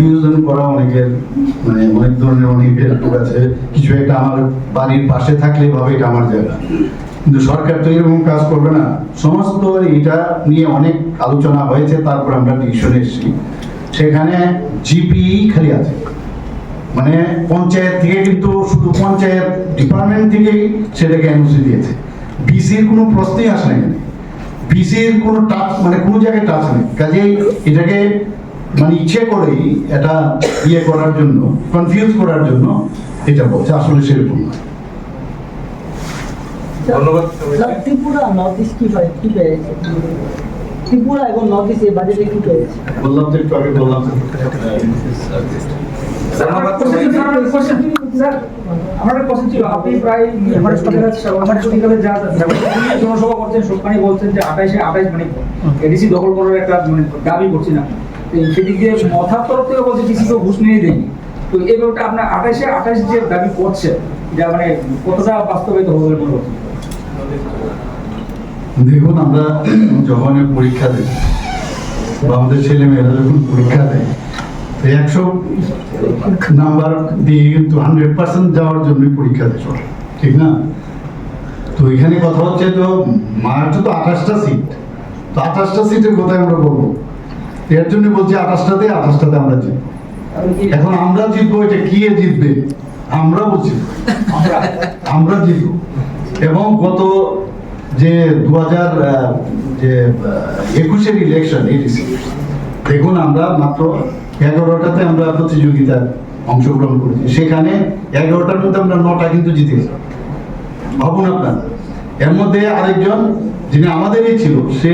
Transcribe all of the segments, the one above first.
নিয়োজন করা অনেকের মানে অনেক ধরনের অনেকের লোক আছে, কিছু একটা আমার বাড়ির পাশে থাকলে ভাবে এটা আমার জায়গা, কিন্তু সরকার তো এরকম কাজ করবে না। সমস্ত এটা নিয়ে অনেক আলোচনা হয়েছে, তারপর আমরা ডিসিশনে এসেছি। সেখানে জিপি খালি আছে, মানে পঞ্চায়েত থেকে, কিন্তু শুধু পঞ্চায়েত ডিপার্টমেন্ট থেকেই সেটাকে এনওসি দিয়েছে। বিসির কোনো প্রশ্নই আসে না, বিসির কোনো টাচ মানে কোনো জায়গায় টাচ নেই। কাজেই এটাকে মানে ইচ্ছে করেই এটা ইয়ে করার জন্য, কনফিউজ করার জন্য এটা বলছে, আসলে সেরকম না। ধন্যবাদ। ত্রিপুরা নর্থ ইস্ট কি পেয়েছে, ত্রিপুরা এবং নর্থ ইস্ট এই বাজেটে কি পেয়েছে? বললাম তো একটু আগে বললাম। আমার কোশ্চেন ছিল, আপনি প্রায় এভারেস্ট জনসভা করছেন, সরকারি বলছেন যে 28 মানে এডিসি দখল করার একটা মানে দাবি করছি না, সেদিক দিয়ে মথার তরফ থেকে বলছে ডিসি তো ঘুষ নিয়ে দেয়নি। তো এই ব্যাপারটা আপনার 28 যে দাবি করছে, যা মানে কতটা বাস্তবায়িত হবে বলে মনে হচ্ছে? দেখুন, আমরা যখন পরীক্ষা দিই বা আমাদের ছেলে মেয়েরা যখন পরীক্ষা দেয়, 100 নাম্বার দিয়ে কিন্তু 100% যাওয়ার জন্য পরীক্ষা দেয়, ঠিক না? তো এখানে কথা হচ্ছে, তো মার্চ তো 28টা সিট, তো 28টা সিটের কথা আমরা বলবো, এর জন্য বলছি 28টাতে আমরা জিতবো। এখন আমরা জিতবো, এটা কি জিতবে আমরা বলছি, আমরা জিতবো। এবং গত যে 2021-এর ইলেকশন এডিসি, দেখুন আমরা মাত্র 11টাতে আমরা প্রতিযোগিতায় অংশগ্রহণ করেছি, সেখানে 11টার মধ্যে আমরা 9টা কিন্তু জিতেছি। ভাবুন আপনার, এর মধ্যে আরেকজন যিনি আমাদেরই ছিল, সে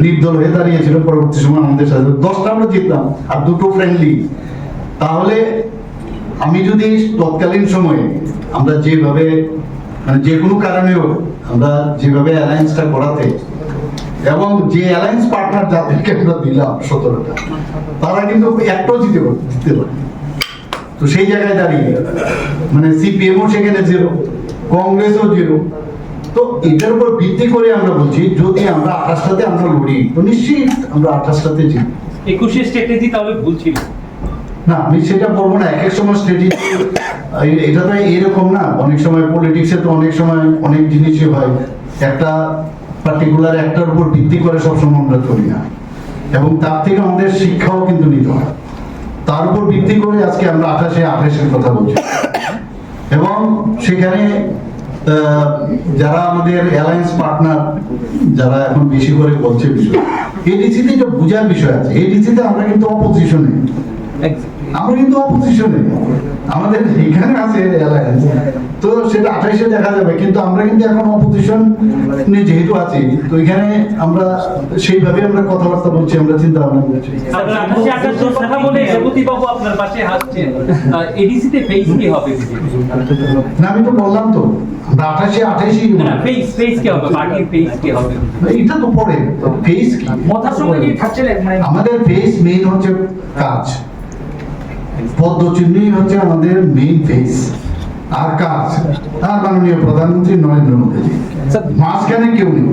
নির্দল হয়ে দাঁড়িয়েছিল, পরবর্তী সময় আমাদের সাথে 10টা আমরা জিতলাম, আর 2টো ফ্রেন্ডলি। তাহলে আমি যদি তৎকালীন সময়ে আমরা যেভাবে মানে যে কোনো কারণেও আমরা যেভাবে অ্যালায়েন্সটা করাতে, এবং যে অ্যালায়েন্স পার্টনার যাদেরকে আমরা দিলাম 17টা, তারা কিন্তু একটাও জিতে পারে। তো সেই জায়গায় দাঁড়িয়ে মানে সিপিএমও সেখানে 0, কংগ্রেসও 0। তো এটার উপর ভিত্তি করে আমরা বলছি, যদি আমরা 28টাতে আমরা লড়ি, তো নিশ্চিত আমরা 28টাতে জিতব। 21 স্ট্র্যাটেজি তাহলে ভুল ছিল না, আমি সেটা বলবো না। এক এক সময় স্ট্র্যাটেজি, এটা তো এরকম না, অনেক সময় পলিটিক্সে তো অনেক সময় অনেক জিনিসই হয়, একটা পার্টিকুলার একটার উপর ভিত্তি করে সবসময় আমরা চলি না, এবং তার থেকে আমাদের শিক্ষাও কিন্তু নিতে হয়। তার উপর ভিত্তি করে আজকে আমরা 28-এর কথা বলছি। এবং সেখানে যারা আমাদের অ্যালায়েন্স পার্টনার, যারা এখন বেশি করে বলছে বিষয়, এডিসিতে এটা বোঝার বিষয় আছে। এডিসিতে আমরা কিন্তু অপোজিশনে, আমাদের এখানে আছে অ্যালায়েন্স, তো সেটা 28-এ দেখা যাবে, কিন্তু আমরা কিন্তু এখন অপোজিশন যেহেতু আছি, তো এখানে আমরা সেইভাবে আমরা কথাবার্তা বলছি, আমরা চিন্তা ভাবনা করছি। কথা বলে রেবতী বাবু আপনার পাশে হাসছেন, এডিসিতে ফেস কি হবে? না, আমি তো বললাম তো, আমরা 28-ই না, ফেস কি হবে, পার্টির ফেস কি হবে? এটা তো পরে ফেস কি, মথার সঙ্গে কি থাকছে মানে আমাদের ফেস মেইন হচ্ছে কাজ, পদ্মচিহ্নই হচ্ছে আমাদের মেইন ফেস, আর কাজ আর মাননীয় প্রধানমন্ত্রী নরেন্দ্র মোদীজি, মাঝখানে কেউ নেই।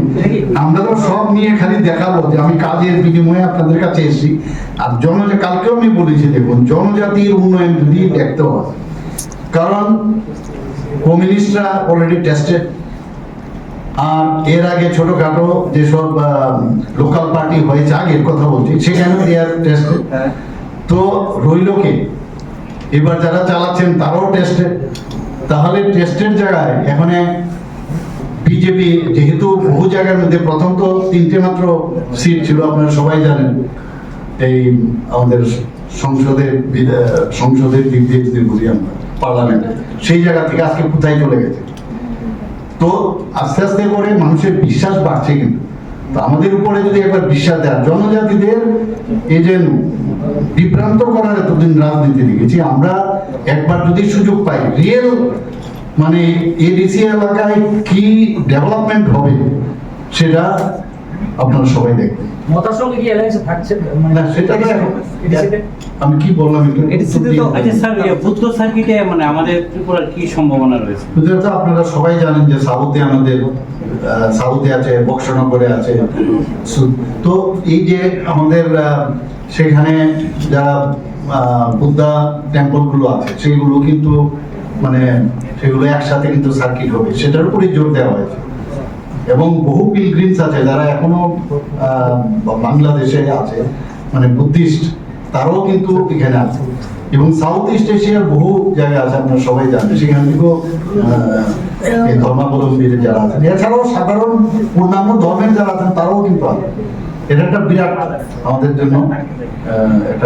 আমরা তো সব নিয়ে খালি দেখাবো যে আমি কাজের বিনিময়ে আপনাদের কাছে এসেছি। আর কালকেও আমি বলেছি, দেখুন, জনজাতির উন্নয়ন যদি দেখতে হয়, কারণ কমিউনিস্টরা অলরেডি টেস্টেড, আর এর আগে ছোটখাটো যেসব লোকাল পার্টি হয়েছে, আগের কথা বলছি, সেখানেও এয়ার টেস্টেড। তো রইল কে, এবার যারা চালাচ্ছেন তারাও টেস্টেড। তাহলে টেস্টের জায়গায় এখানে বিজেপি, যেহেতু বহু জায়গার মধ্যে, প্রথম তো 3টে মাত্র সিট ছিল, আপনারা সবাই জানেন, এই আমাদের সংসদের দিক দিয়ে যদি বলি আমরা, পার্লামেন্টে, সেই জায়গা থেকে আজকে কোথায় চলে গেছে। তো আস্তে আস্তে করে মানুষের বিশ্বাস বাড়ছে, কিন্তু তো আমাদের উপরে যদি একবার বিশ্বাস দেয়, জনজাতিদের এই যে বিভ্রান্ত করার এতদিন রাজনীতি দেখেছি আমরা, একবার যদি সুযোগ পাই, রিয়েল মানে এডিসি এলাকায় কি ডেভেলপমেন্ট হবে সেটা আপনারা সবাই দেখবেন। মথার সঙ্গে কি অ্যালায়েন্স থাকছে না, সেটা তো এডিসিতে? আমি কি বললাম এডিসিতে তো আচ্ছা স্যার, বুদ্ধ সার্কিটে মানে আমাদের ত্রিপুরার কি সম্ভাবনা রয়েছে? তো আপনারা সবাই জানেন যে সাউথে আমাদের সাউথে আছে, বক্সনগরে আছে। তো এই যে আমাদের সেখানে যারা বুদ্ধা টেম্পলগুলো আছে সেগুলো কিন্তু মানে সেগুলো একসাথে কিন্তু সার্কিট হবে, সেটার উপরে জোর দেওয়া হয়েছে। এবং বহু পিলগ্রিমস আছে যারা এখনো বাংলাদেশে আছে, মানে বুদ্ধিস্ট, তারাও কিন্তু এখানে আছে। এবং সাউথ ইস্ট এশিয়ার বহু জায়গা আছে, আপনারা সবাই জানেন, সেখান থেকেও এই ধর্মাবলম্বী যারা আছেন, এছাড়াও সাধারণ অন্যান্য ধর্মের যারা আছেন তারাও কিন্তু আছে। এটা একটা বিরাট আমাদের জন্য একটা